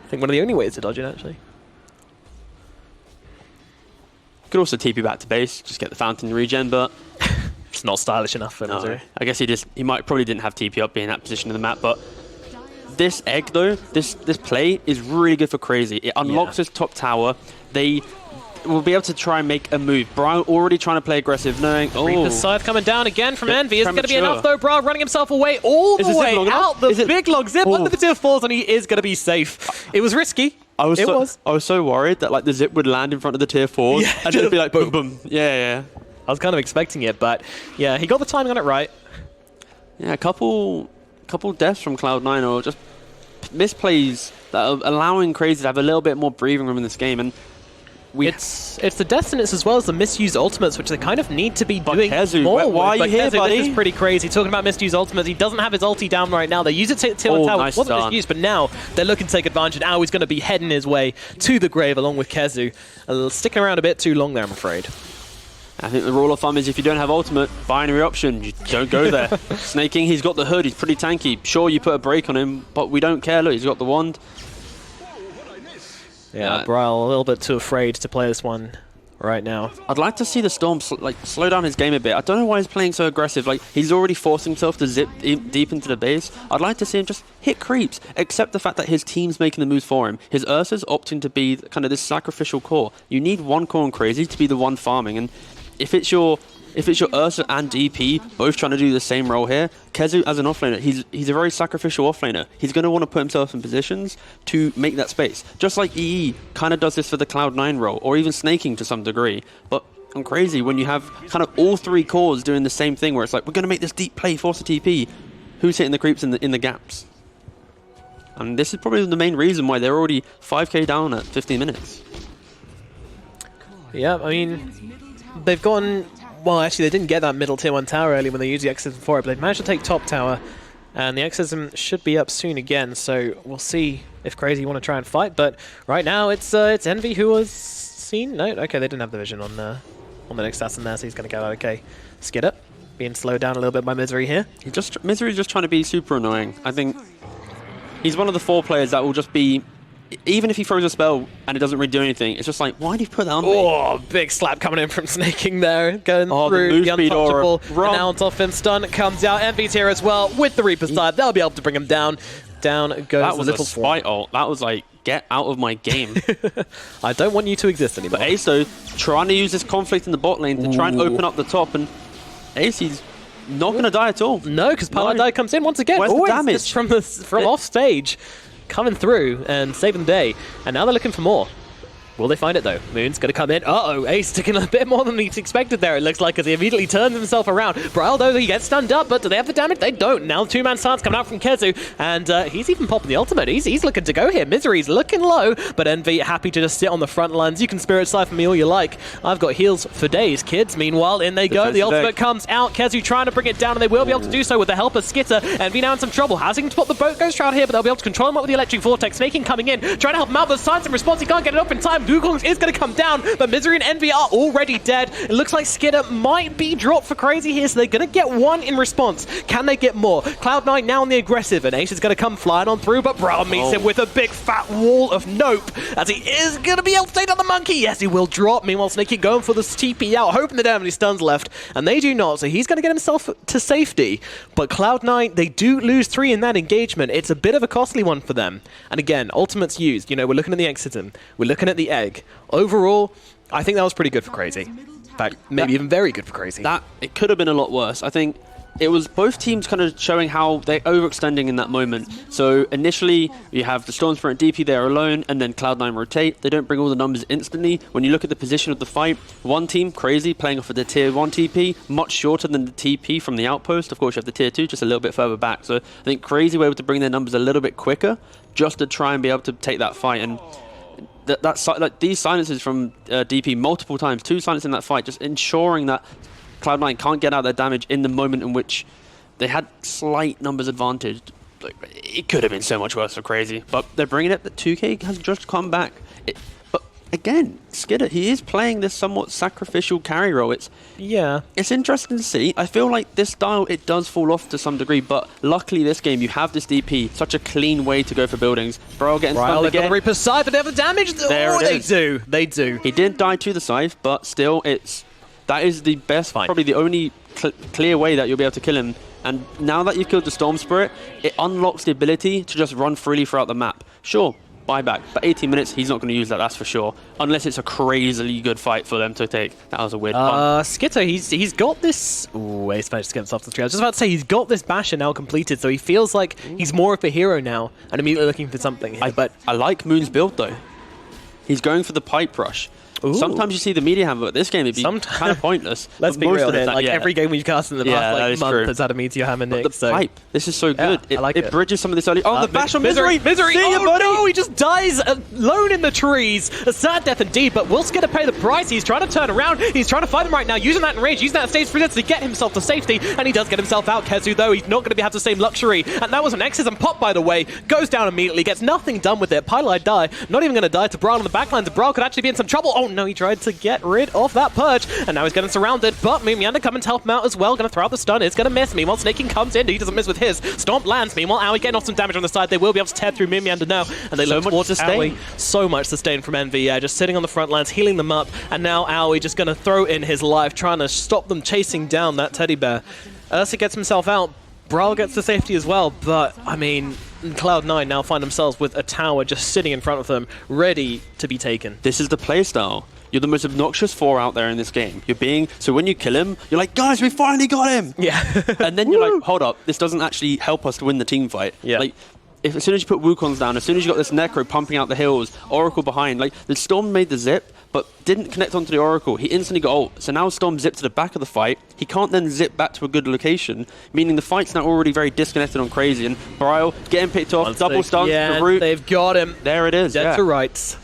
I think one of the only ways to dodge it, actually. Could also TP back to base, just get the fountain regen, but it's not stylish enough for Misery. I guess he probably didn't have TP up being in that position in the map, but this egg though, this play is really good for Crazy. It unlocks his top tower. They will be able to try and make a move. Brawl already trying to play aggressive, knowing Reaper's Scythe coming down again from Envy. Is going to be enough though. Brawl running himself away all the way out the big log zip under the tier 4s, and he is going to be safe. It was risky. I was so worried that like the zip would land in front of the tier 4s and it'd be like boom, boom. Yeah. I was kind of expecting it, but yeah, he got the timing on it right. Yeah, a couple deaths from Cloud9 or just misplays that are allowing Crazy to have a little bit more breathing room in this game. And it's the deaths and it's as well as the misused ultimates, which they kind of need to be doing Kezu, more. why are you here, buddy? This is pretty crazy. Talking about misused ultimates, he doesn't have his ulti down right now. They use it to tier 1 tower. Nice Wasn't misused, but now they're looking to take advantage. Now he's going to be heading his way to the grave along with Kezu. Sticking around a bit too long there, I'm afraid. I think the rule of thumb is if you don't have ultimate, binary option, you don't go there. Snaking, he's got the hood, he's pretty tanky. Sure, you put a break on him, but we don't care. Look, he's got the wand. Yeah, Brawl a little bit too afraid to play this one right now. I'd like to see the Storm slow down his game a bit. I don't know why he's playing so aggressive. Like, he's already forced himself to zip deep into the base. I'd like to see him just hit creeps, accept the fact that his team's making the moves for him. His Ursa's opting to be kind of this sacrificial core. You need one core and Crazy to be the one farming, and if it's your Ursa and DP both trying to do the same role here, Kezu as an offlaner, he's a very sacrificial offlaner. He's going to want to put himself in positions to make that space. Just like EE kind of does this for the Cloud9 role, or even Snaking to some degree. But on Crazy, when you have kind of all three cores doing the same thing, where it's like, we're going to make this deep play, force a TP, who's hitting the creeps in the gaps? And this is probably the main reason why they're already 5k down at 15 minutes. Yeah, I mean, they've gone... Well, actually, they didn't get that middle tier 1 tower early when they used the Exorcism for it, but they've managed to take top tower, and the Exorcism should be up soon again, so we'll see if Crazy want to try and fight, but right now it's Envy who was seen. No, okay, they didn't have the vision on the next assassin there, so he's going to go out okay. Skidder being slowed down a little bit by Misery here. Misery's just trying to be super annoying. I think he's one of the 4 players that will just be... Even if he throws a spell and it doesn't really do anything, it's just like, why do you put that on me? Oh, big slap coming in from Snaking there. Going through the untouchable. And now on top of him, stun comes out. Envy's here as well with the Reaper's Scythe. They'll be able to bring him down. Down goes that was the little a spite ult. That was like, get out of my game. I don't want you to exist anymore. But Ace, though, trying to use this conflict in the bot lane to try and open up the top, and Ace, he's not going to die at all. No, because Paladai comes in once again. Where's the damage? From off stage. Coming through and saving the day, and now they're looking for more. Will they find it though? Moon's going to come in. Uh-oh, Ace sticking a bit more than he's expected there, it looks like, as he immediately turns himself around. Brawl, though, he gets stunned up, but do they have the damage? They don't. Now the 2-man stance coming out from Kezu, and he's even popping the ultimate. He's looking to go here. Misery's looking low, but Envy happy to just sit on the front lines. You can Spirit Siphon me all you like. I've got heals for days, kids. Meanwhile, in they go. The ultimate comes out. Kezu trying to bring it down, and they will be able to do so with the help of Skitter. Envy now in some trouble. Housing to put the boat Ghost Shroud here, but they'll be able to control him up with the Electric Vortex. Snaking coming in, trying to help him out, but Science in response, he can't get it up in time. Wukong is going to come down, but Misery and Envy are already dead. It looks like Skidder might be dropped for Crazy here, so they're going to get one in response. Can they get more? Cloud9 now on the aggressive, and Ace is going to come flying on through, but Brawl meets him with a big fat wall of nope, as he is going to be able to take down the monkey. Yes, he will drop. Meanwhile, Snaky going for the TP out, hoping they don't have any stuns left, and they do not, so he's going to get himself to safety. But Cloud9, they do lose 3 in that engagement. It's a bit of a costly one for them. And again, ultimates used. You know, we're looking at the Exitum, we're looking at the egg. Overall, I think that was pretty good for Crazy. In fact, maybe even very good for Crazy. That it could have been a lot worse. I think it was both teams kind of showing how they're overextending in that moment. So initially, you have the Storm Spirit and DP there alone, and then Cloud9 rotate. They don't bring all the numbers instantly. When you look at the position of the fight, one team, Crazy, playing off of the Tier 1 TP, much shorter than the TP from the outpost. Of course, you have the Tier 2, just a little bit further back. So I think Crazy were able to bring their numbers a little bit quicker, just to try and be able to take that fight. And like these silences from DP multiple times, 2 silences in that fight, just ensuring that Cloud9 can't get out their damage in the moment in which they had slight numbers advantage. Like, it could have been so much worse for Crazy, but they're bringing it. The 2K has just come back. But again, Skidder, he is playing this somewhat sacrificial carry role. It's interesting to see. I feel like this style, it does fall off to some degree, but luckily this game, you have this DP, such a clean way to go for buildings. Bro getting stunned again. The Reaper scythe, but they have the damage. They do. He didn't die to the scythe, but still, that is the best, probably the only clear way that you'll be able to kill him. And now that you've killed the Storm Spirit, it unlocks the ability to just run freely throughout the map. Sure, buyback, but 18 minutes, he's not going to use that, that's for sure. Unless it's a crazily good fight for them to take. That was a weird pun. Skitto, he's got this... Ooh, Ace managed to get himself to the tree. I was just about to say, he's got this basher now completed, so he feels like he's more of a hero now, and immediately looking for something here. But I like Moon's build, though. He's going for the pipe rush. Ooh. Sometimes you see the media hammer, but this game it'd be kind of pointless. Let's be real here. Like every game we've cast in the past month has had a meteor hammer, Nick. The pipe, this is so good. I like it. It bridges some of this early. Oh, the bash on Misery! Misery! See you, buddy! No, he just dies alone in the trees. A sad death indeed, but Will's going to pay the price. He's trying to turn around. He's trying to fight him right now, using that in range, using that stage presence to get himself to safety, and he does get himself out. Kezu, though, he's not going to have the same luxury. And that was an Exorcism pop, by the way. Goes down immediately, gets nothing done with it. Pylite die. Not even going to die to Brawl on the backlines. Brawl could actually be in some trouble. Oh no, he tried to get rid of that purge, and now he's getting surrounded, but Mimianda coming to help him out as well. Going to throw out the stun, it's going to miss. Meanwhile, Snaking comes in, he doesn't miss with his. Stomp lands, meanwhile, Aoi getting off some damage on the side. They will be able to tear through Mimianda now, and they look towards Aoi. So much sustain from Envy, just sitting on the front lines, healing them up, and now Aoi just going to throw in his life, trying to stop them chasing down that teddy bear. Ursa gets himself out, Brawl gets to safety as well, but, I mean, Cloud9 now find themselves with a tower just sitting in front of them, ready to be taken. This is the playstyle. You're the most obnoxious 4 out there in this game. So when you kill him, you're like, guys, we finally got him! Yeah. And then you're like, hold up, this doesn't actually help us to win the team fight. Yeah. Like, as soon as you put Wukongs down, as soon as you got this Necro pumping out the hills, Oracle behind, like, the Storm made the zip, but didn't connect onto the Oracle. He instantly got ult. So now Storm zipped to the back of the fight. He can't then zip back to a good location, meaning the fight's now already very disconnected on Crazy. And Brile getting picked off, double stun, the root. They've got him. There it is. Dead to rights.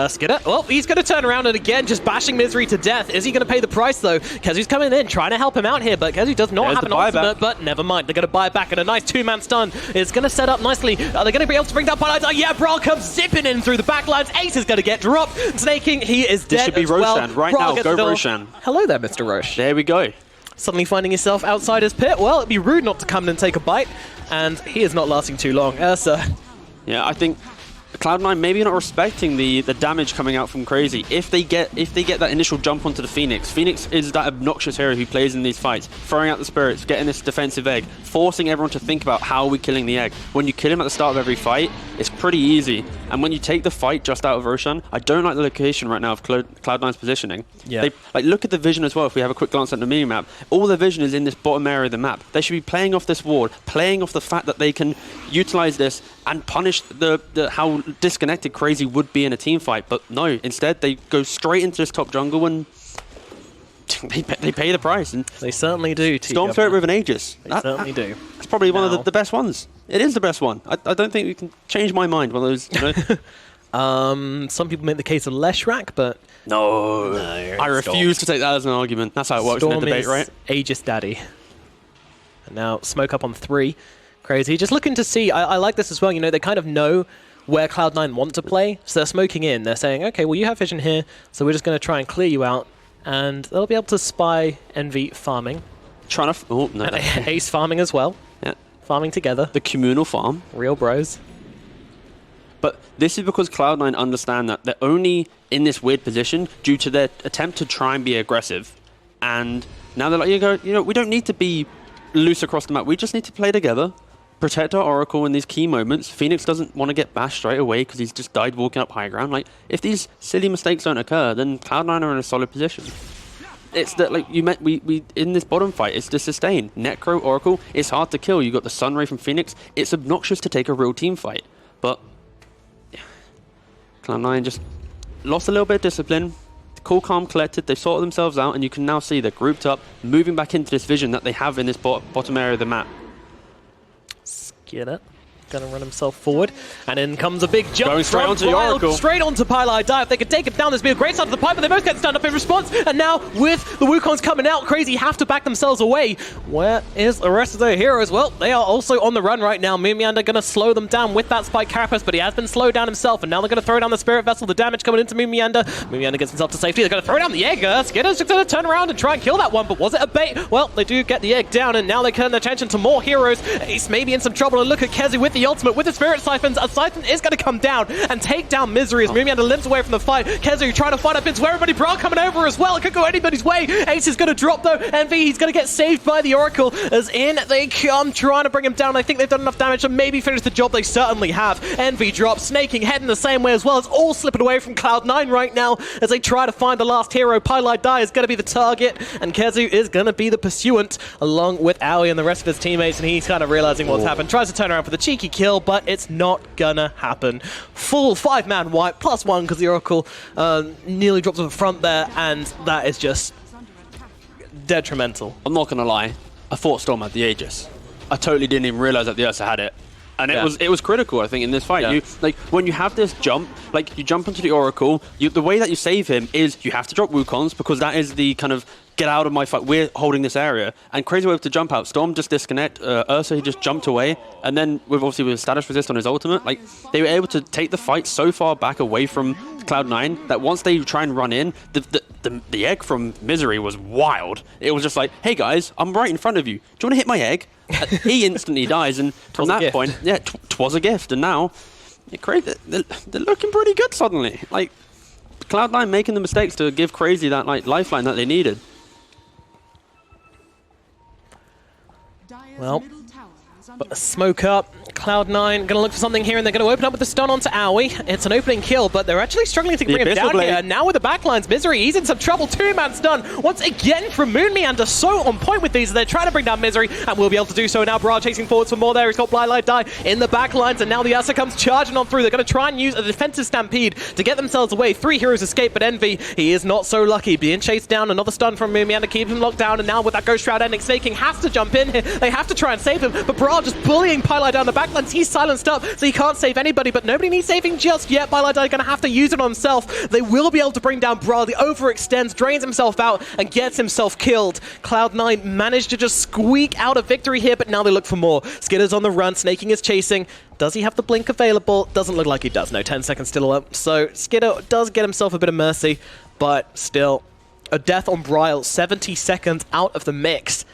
Skidder, well, he's going to turn around and again just bashing Misery to death. Is he going to pay the price though? Kezu's coming in, trying to help him out here, but Kezu does not have an ultimate, but never mind. They're going to buy it back, and a nice 2-man stun is going to set up nicely. Are they going to be able to bring down Pylite? Oh yeah, Brawl comes zipping in through the backlines. Ace is going to get dropped. Snaking, he is dead. This should be Roshan right now. Go Roshan. Hello there, Mr. Roche. There we go. Suddenly finding yourself outside his pit. Well, it'd be rude not to come in and take a bite, and he is not lasting too long. Ursa. Yeah, I think Cloud9 maybe not respecting the damage coming out from Crazy. If they get that initial jump onto the Phoenix is that obnoxious hero who plays in these fights, throwing out the spirits, getting this defensive egg, forcing everyone to think about how are we killing the egg. When you kill him at the start of every fight, it's pretty easy. And when you take the fight just out of Roshan, I don't like the location right now of Cloud9's positioning. Yeah. Look at the vision as well. If we have a quick glance at the mini map, all the vision is in this bottom area of the map. They should be playing off this ward, playing off the fact that they can utilize this and punish how disconnected Crazy would be in a team fight. But no, instead they go straight into this top jungle and they pay the price. And they certainly do. Storm Spirit with an Aegis. They certainly do. It's probably one of the best ones. It is the best one. I don't think we can change my mind. One of those. You know? Some people make the case of Leshrac, but no, I refuse to take that as an argument. That's how it works in a debate, right? Aegis Daddy. And now smoke up on 3. Crazy. Just looking to see. I like this as well. You know, they kind of know where Cloud9 want to play. So they're smoking in. They're saying, okay, well, you have vision here, so we're just going to try and clear you out. And they'll be able to spy Envy farming. Trying to... Oh, no. And Ace farming as well. Yeah. Farming together. The communal farm. Real bros. But this is because Cloud9 understand that they're only in this weird position due to their attempt to try and be aggressive. And now they're like, you know, we don't need to be loose across the map. We just need to play together, protect our Oracle in these key moments. Phoenix doesn't want to get bashed straight away because he's just died walking up high ground. Like, if these silly mistakes don't occur, then Cloud9 are in a solid position. It's that, like you meant, we in this bottom fight, it's the sustain. Necro, Oracle, it's hard to kill. You got the Sunray from Phoenix. It's obnoxious to take a real team fight. But Cloud9 just lost a little bit of discipline. Cool, calm, collected. They sorted themselves out, and you can now see they're grouped up, moving back into this vision that they have in this bottom area of the map. Skidder gonna run himself forward, and in comes a big jump. Going straight onto the Oracle. Straight onto Pylai Die. If they could take him down, there's be a great start to the pipe, but they both get stand up in response. And now with the Wukongs coming out, Crazy have to back themselves away. Where is the rest of their heroes? Well, they are also on the run right now. Mimianda gonna slow them down with that Spike Carapace, but he has been slowed down himself, and now they're gonna throw down the Spirit Vessel. The damage coming into Mimianda. Mimianda gets himself to safety. They're gonna throw down the egg. Skidder's just gonna turn around and try and kill that one, but was it a bait? Well, they do get the egg down, and now they turn their attention to more heroes. Ace may be in some trouble, and look at Kezi with the ultimate, with the Spirit Siphons. A Siphon is going to come down and take down Misery as Mimianda limps away from the fight. Kezi trying to fight up into everybody. Brawl coming over as well. It could go anybody's way. Ace is going to drop though. Envy, he's going to get saved by the Oracle as in they come trying to bring him down. I think they've done enough damage to maybe finish the job. They certainly have. Envy drops, Snaking heading the same way as well. It's all slipping away from Cloud9 right now as they try to find the last hero. Pylai Die is going to be the target and Kezu is going to be the pursuant along with Aoi and the rest of his teammates, and he's kind of realizing what's happened. Tries to turn around for the cheeky kill, but it's not gonna happen. Full 5-man wipe, +1 because the Oracle nearly dropped to the front there, and that is just detrimental. I'm not gonna lie, I thought Storm had the Aegis. I totally didn't even realize that the Ursa had it. And it was critical, I think, in this fight. Yeah. You like when you have this jump, like you jump into the Oracle, the way that you save him is you have to drop Wukongs because that is the kind of get out of my fight. We're holding this area. And Crazy way to jump out. Storm just disconnect. Ursa, he just jumped away. And then with status resist on his ultimate, like they were able to take the fight so far back away from Cloud9 that once they try and run in, the egg from Misery was wild. It was just like, hey guys, I'm right in front of you. Do you want to hit my egg? He instantly dies, and from that point, yeah, twas a gift. And now, they're looking pretty good suddenly. Like Cloud9 making the mistakes to give Crazy that like lifeline that they needed. Well, smoke up. Cloud9 going to look for something here, and they're going to open up with the stun onto Aoi. It's an opening kill, but they're actually struggling to bring him down here. And now with the backlines, Misery, he's in some trouble. 2-man stun once again from Moonmeander. So on point with these. They're trying to bring down Misery, and will be able to do so. Now Bra chasing forwards for more there. He's got Blind Die in the backlines, and now the Ursa comes charging on through. They're going to try and use a defensive stampede to get themselves away. 3 heroes escape, but Envy, he is not so lucky. Being chased down, another stun from Moonmeander, keep him locked down, and now with that Ghost Shroud ending, Snaking has to jump in here. They have to try and save him, but Bra just bullying Pylai down the backlines. He's silenced up, so he can't save anybody, but nobody needs saving just yet. Pylai going to have to use it on himself. They will be able to bring down Bra. The overextends, drains himself out, and gets himself killed. Cloud9 managed to just squeak out a victory here, but now they look for more. Skidder's on the run, Snaking is chasing. Does he have the blink available? Doesn't look like he does. No, 10 seconds still up. So Skidder does get himself a bit of mercy, but still, a death on Bryle, 70 seconds out of the mix.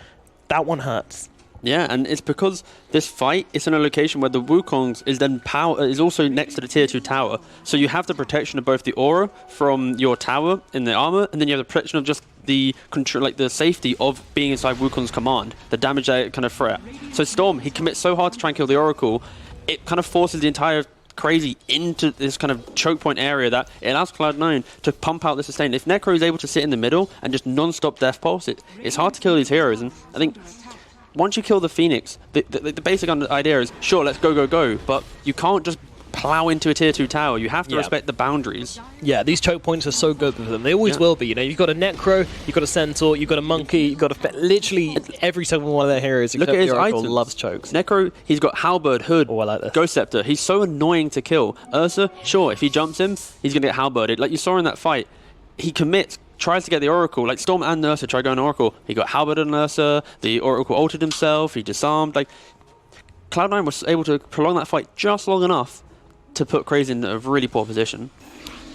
That one hurts. Yeah, and it's because this fight is in a location where the Wukongs is also next to the tier 2 tower. So you have the protection of both the aura from your tower in the armor, and then you have the protection of just the control, like the safety of being inside Wukong's command, the damage that it kind of threat. So Storm, he commits so hard to try and kill the Oracle, it kind of forces the entire Crazy into this kind of choke point area that it allows Cloud9 to pump out the sustain. If Necro is able to sit in the middle and just non-stop death pulse, it's hard to kill these heroes. And I think once you kill the Phoenix, the basic idea is, sure, let's go, but you can't just plow into a tier 2 tower. You have to respect the boundaries. Yeah, these choke points are so good with them. They always will be. You know, you've got a Necro, you've got a Centaur, you've got a Monkey, you've got literally every single one of their heroes. Look at his Oracle items. Loves chokes. Necro, he's got Halberd, Hood, I like this. Ghost Scepter. He's so annoying to kill. Ursa, sure, if he jumps him, he's going to get Halberded. Like you saw in that fight, he commits, tries to get the Oracle. Like Storm and Ursa try going Oracle. He got Halberded on Ursa, the Oracle altered himself, he disarmed. Like Cloud9 was able to prolong that fight just long enough to put Crazy in a really poor position.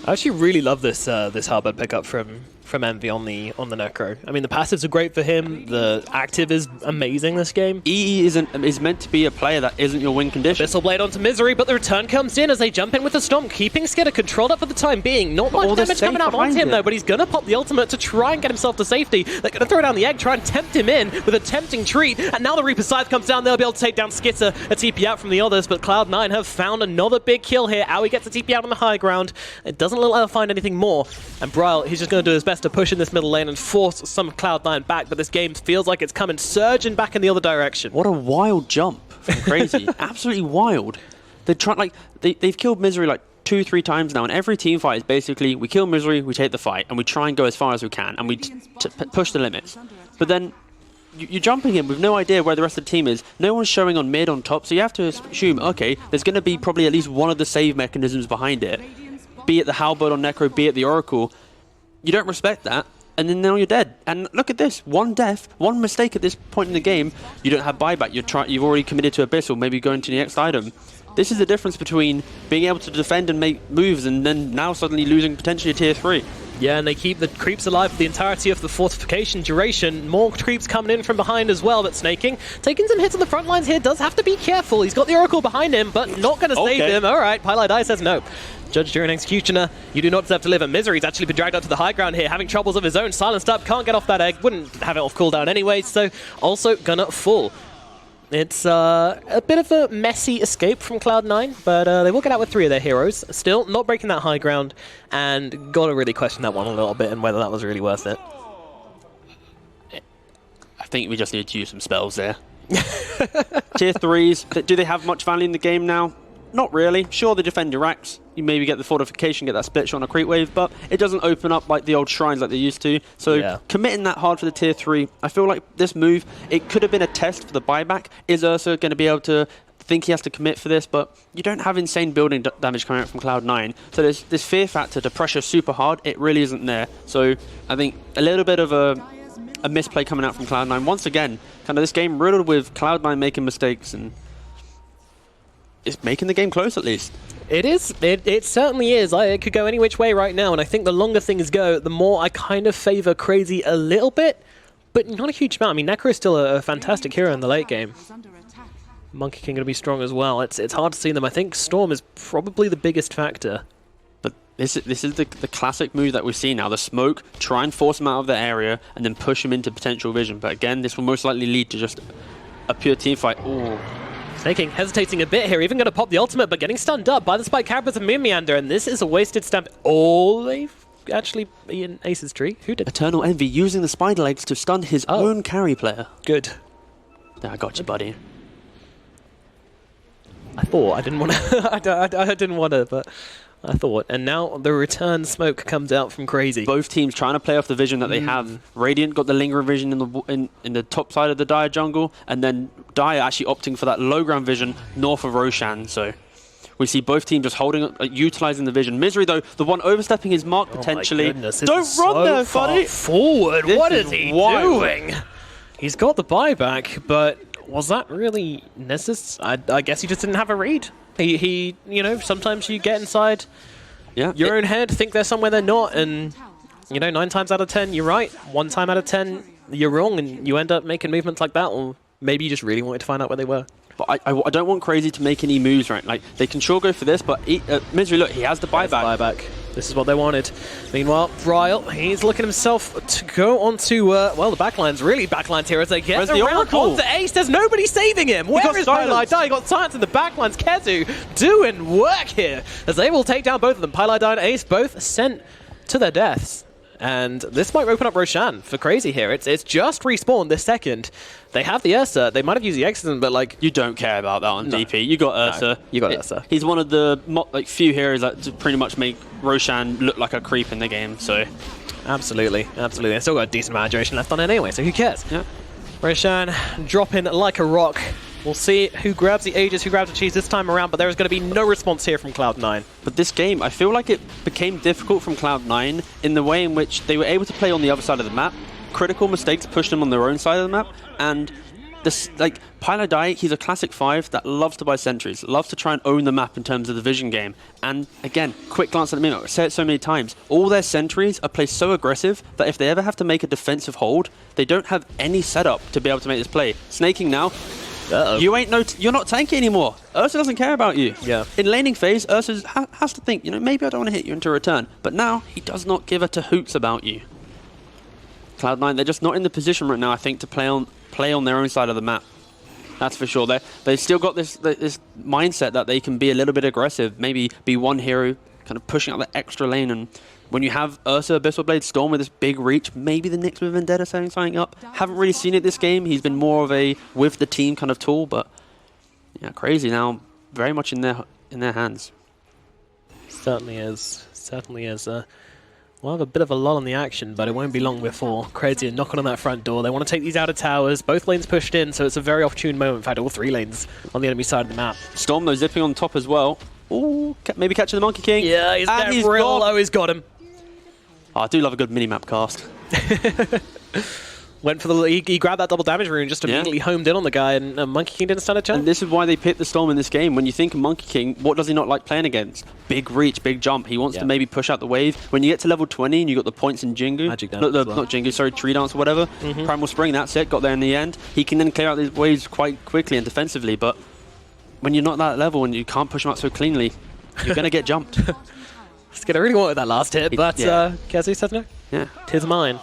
I actually really love this this Harbor pickup from Envy on the Necro. I mean, the passives are great for him. The active is amazing this game. EE is meant to be a player that isn't your win condition. Missile Blade onto Misery, but the return comes in as they jump in with the Storm, keeping Skitter controlled up for the time being. Not much damage coming out onto him, though, but he's going to pop the ultimate to try and get himself to safety. They're going to throw down the egg, try and tempt him in with a tempting treat, and now the Reaper Scythe comes down. They'll be able to take down Skitter, a TP out from the others, but Cloud9 have found another big kill here. Aoi gets a TP out on the high ground. It doesn't look like they'll find anything more, and Bryle, he's just going to do his best to push in this middle lane and force some Cloud9 back, but this game feels like it's coming surging back in the other direction. What a wild jump from Crazy. Absolutely wild. They've killed Misery like 2-3 times now, and every team fight is basically we kill Misery, we take the fight, and we try and go as far as we can, and we push the limits. But then you're jumping in with no idea where the rest of the team is. No one's showing on mid, on top, so you have to assume, okay, there's going to be probably at least one of the save mechanisms behind it. Be it the Halberd on Necro, be it the Oracle. You don't respect that, and then now you're dead. And look at this, one death, one mistake at this point in the game, you don't have buyback, you've already committed to Abyssal, maybe going to the next item. This is the difference between being able to defend and make moves and then now suddenly losing potentially a tier 3. Yeah, and they keep the creeps alive for the entirety of the fortification duration. More creeps coming in from behind as well, but Snaking taking some hits on the front lines here, does have to be careful. He's got the Oracle behind him, but not going to save him. All right, Pylai says no. Judge, during Executioner, you do not deserve to live, and Misery's actually been dragged up to the high ground here, having troubles of his own. Silenced up, can't get off that egg, wouldn't have it off cooldown anyway, so also gonna fall. It's a bit of a messy escape from Cloud9, but they will get out with 3 of their heroes. Still, not breaking that high ground, and got to really question that one a little bit and whether that was really worth it. I think we just need to use some spells there. Tier 3s, do they have much value in the game now? Not really. Sure, they defend your racks. You maybe get the fortification, get that split shot on a creep wave, but it doesn't open up like the old shrines like they used to. So committing that hard for the tier 3, I feel like this move, it could have been a test for the buyback. Is Ursa going to be able to think he has to commit for this? But you don't have insane building damage coming out from Cloud9. So there's this fear factor to pressure super hard. It really isn't there. So I think a little bit of a misplay coming out from Cloud9. Once again, kind of this game riddled with Cloud9 making mistakes, and it's making the game close at least. It is. It certainly is. It could go any which way right now, and I think the longer things go, the more I kind of favor Crazy a little bit, but not a huge amount. I mean, Necro is still a fantastic hero in the late game. Monkey King going to be strong as well. It's hard to see them. I think Storm is probably the biggest factor. But this is the classic move that we see now. The smoke, try and force them out of their area, and then push them into potential vision. But again, this will most likely lead to just a pure team fight. Ooh. Snaking hesitating a bit here, even going to pop the ultimate, but getting stunned up by the Spike Cabras and Meander, and this is a wasted stamp. Oh, they've actually in Ace's tree. Who did? Eternal Envy using the spider legs to stun his own carry player. Good. I got you, buddy. I thought I didn't want to. I didn't want to, but I thought. And now the return smoke comes out from Crazy. Both teams trying to play off the vision that they have. Radiant got the lingering vision in the top side of the Dire jungle, and then Dire actually opting for that low ground vision north of Roshan. So we see both teams just holding, utilizing the vision. Misery though, the one overstepping his mark potentially. My goodness, don't run there, buddy. Forward. What is he doing? He's got the buyback, but was that really necessary? I guess he just didn't have a read. He, you know, sometimes you get inside your own head, think they're somewhere they're not, and, you know, 9 times out of 10, you're right. 1 time out of 10, you're wrong, and you end up making movements like that, or maybe you just really wanted to find out where they were. But I don't want Crazy to make any moves, right? Like, they can sure go for this, but Misery, look, he has the buyback. This is what they wanted. Meanwhile, Bryle, he's looking himself to go onto, well, the backlines, really backlines here as they get around onto Ace. There's nobody saving him. Where is Pylai? He got silence in the backlines. Kezu doing work here as they will take down both of them. Pylai and Ace both sent to their deaths. And this might open up Roshan for Crazy here. It's just respawned this second. They have the Ursa. They might have used the Exodus, but like... You don't care about that on DP. You got Ursa. No, you got Ursa. He's one of the few heroes that pretty much make Roshan look like a creep in the game, so... Absolutely. Absolutely. They still got a decent amount of duration left on it anyway, so who cares? Yeah. Roshan dropping like a rock. We'll see who grabs the Aegis, who grabs the cheese this time around, but there is going to be no response here from Cloud9. But this game, I feel like it became difficult from Cloud9 in the way in which they were able to play on the other side of the map. Critical mistakes pushed them on their own side of the map, and this, like, Pylodai, he's a classic 5 that loves to buy sentries, loves to try and own the map in terms of the vision game. And again, quick glance at the minute, I've said it so many times, all their sentries are placed so aggressive that if they ever have to make a defensive hold, they don't have any setup to be able to make this play. Snaking now, you're not tanky anymore. Ursa doesn't care about you. Yeah. In laning phase, Ursa has to think, maybe I don't want to hit you into return. But now, he does not give a hoots about you. Cloud9, they're just not in the position right now, I think, to play on their own side of the map. That's for sure. They've still got this mindset that they can be a little bit aggressive, maybe be one hero, kind of pushing out the extra lane. And when you have Ursa, Abyssal Blade, Storm with this big reach, maybe the Nyx with Vendetta setting something up. Haven't really seen it this game. He's been more of a with the team kind of tool, but yeah, crazy now. Very much in their hands. Certainly is. Certainly is. We'll have a bit of a lull in the action, but it won't be long before Crazy are knocking on that front door. They want to take these outer towers. Both lanes pushed in, so it's a very opportune moment. In fact, all 3 lanes on the enemy side of the map. Storm, though, zipping on top as well. Ooh, maybe catching the Monkey King. Yeah, he's getting real low. He's got him. Oh, I do love a good mini-map cast. Went for the he grabbed that double damage rune, just immediately homed in on the guy, and Monkey King didn't stand a chance. And this is why they picked the Storm in this game. When you think of Monkey King, what does he not like playing against? Big reach, big jump. He wants to maybe push out the wave. When you get to level 20 and you got the points in Jingu, Magic Dance not Jingu, sorry, Tree Dance or whatever, Primal Spring, that's it, got there in the end. He can then clear out these waves quite quickly and defensively, but when you're not that level and you can't push them out so cleanly, you're going to get jumped. Skidder really wanted that last hit, but Kazu says no. Yeah. Tis mine.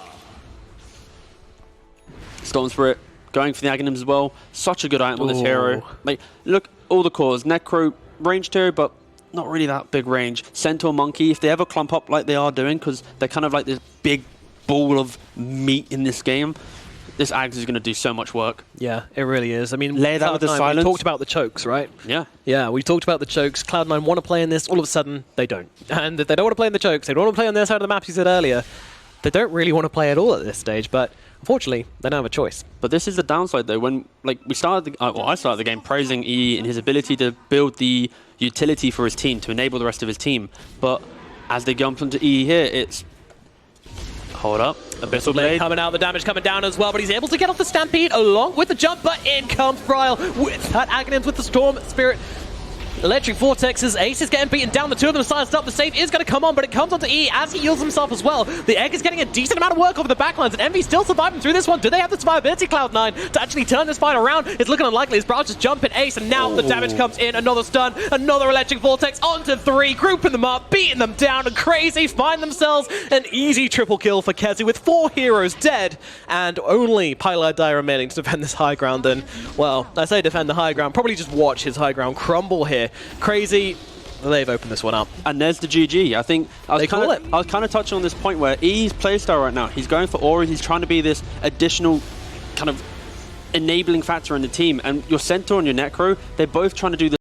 Storm Spirit going for the Aghanims as well. Such a good item on this hero. Like, look, all the cores. Necro, ranged hero, but not really that big range. Centaur, Monkey, if they ever clump up like they are doing, because they're kind of like this big ball of meat in this game, this Aghs is going to do so much work. Yeah, it really is. I mean, lay that with the silence. We talked about the chokes, right? Yeah. Yeah, we talked about the chokes. Cloud9 want to play in this, all of a sudden, they don't. And if they don't want to play in the chokes, they don't want to play on their side of the map, you said earlier. They don't really want to play at all at this stage, but unfortunately, they don't have a choice. But this is the downside, though. When I started the game praising E in his ability to build the utility for his team, to enable the rest of his team. But as they jump into E here, it's... Hold up. Abyssal Blade coming out, the damage coming down as well, but he's able to get off the Stampede along with the jump, but in comes Bryle with that Aghanims with the Storm Spirit. Electric Vortexes, Ace is getting beaten down, the two of them silenced up, the save is going to come on, but it comes onto E as he heals himself as well. The Egg is getting a decent amount of work over the backlines, and Envy still surviving through this one. Do they have the survivability, Cloud9, to actually turn this fight around? It's looking unlikely as Bryle just jumping Ace, and now the damage comes in, another stun, another Electric Vortex onto 3, grouping them up, beating them down, and Crazy find themselves an easy triple kill for Kezi with 4 heroes dead, and only Pylodai remaining to defend this high ground, and, well, I say defend the high ground, probably just watch his high ground crumble here. Crazy, they've opened this one up. And there's the GG. I think I was kind of touching on this point where E's playstyle right now, he's going for Aura, he's trying to be this additional kind of enabling factor in the team. And your Centaur and your Necro, they're both trying to do the